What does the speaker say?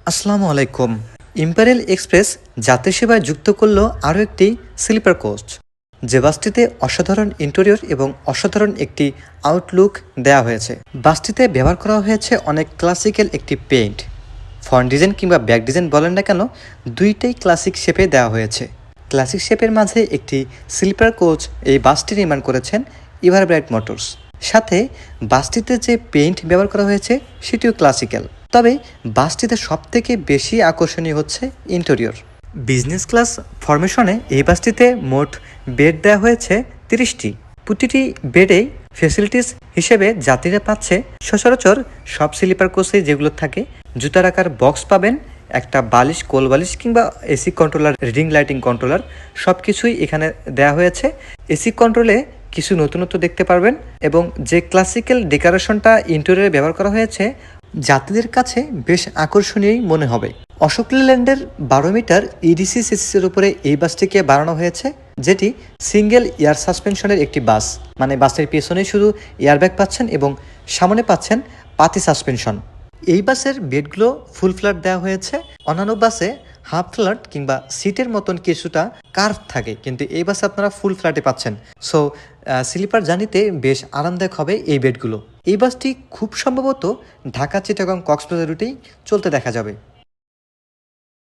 আসসালামু আলাইকুম। Imperial express যাত্রী সেবায় যুক্ত করল আরও একটি স্লিপার কোচ, যে বাসটিতে অসাধারণ ইন্টেরিয়র এবং অসাধারণ একটি আউটলুক দেওয়া হয়েছে। বাসটিতে ব্যবহার করা হয়েছে অনেক ক্লাসিক্যাল একটি পেইন্ট। ফ্রন্ট ডিজাইন কিংবা ব্যাক ডিজাইন বলেন না কেন, দুইটাই ক্লাসিক শেপে দেওয়া হয়েছে। ক্লাসিক শেপের মাঝে একটি স্লিপার কোচ এই বাসটি নির্মাণ করেছেন এভারব্রাইট মোটরস। সাথে বাসটিতে যে পেইন্ট ব্যবহার করা হয়েছে সেটিও ক্লাসিক্যাল। তবে বাসটিতে সবথেকে বেশি আকর্ষণীয় হচ্ছে ইন্টেরিয়র। বিজনেস ক্লাস ফরমেশনে এই বাসটিতে মোট বেড দেওয়া হয়েছে 30টি। প্রতিটি বেডেই ফ্যাসিলিটিস হিসেবে যাত্রীরা পাচ্ছে সচরাচর সব স্লিপার কোচে যেগুলো থাকে, জুতা রাখার বক্স পাবেন, একটা বালিশ, কোল বালিশ কিংবা AC controller, reading lighting controller, সব কিছুই এখানে দেওয়া হয়েছে। এসি কন্ট্রোলে কিছু নতুনত্ব দেখতে পারবেন এবং যে ক্লাসিক্যাল ডেকোরেশনটা ইন্টেরিয়রে ব্যবহার করা হয়েছে যাত্রীদের কাছে বেশ আকর্ষণীয় মনে হবে। অশোক লেল্যান্ডের 12 মিটার ইডিসি সিসির উপরে এই বাসটিকে বানানো হয়েছে, যেটি সিঙ্গেল এয়ার সাসপেনশনের একটি বাস। মানে বাসের পেছনে শুধু এয়ারব্যাগ পাচ্ছেন এবং সামনে পাচ্ছেন পাতি সাসপেনশন। এই বাসের বেডগুলো ফুল ফ্ল্যাট দেওয়া হয়েছে। অন্যান্য বাসে হাফ ফ্ল্যাট কিংবা সিটের মতন কিছুটা কার্ভ থাকে, কিন্তু এই বাসে আপনারা ফুল ফ্ল্যাটে পাচ্ছেন। সো স্লিপার জার্নিতে বেশ আরামদায়ক হবে এই বেডগুলো। এই বাসটি খুব সম্ভবত ঢাকা, চিটাগং, কক্সবাজার রুটেই চলতে দেখা যাবে।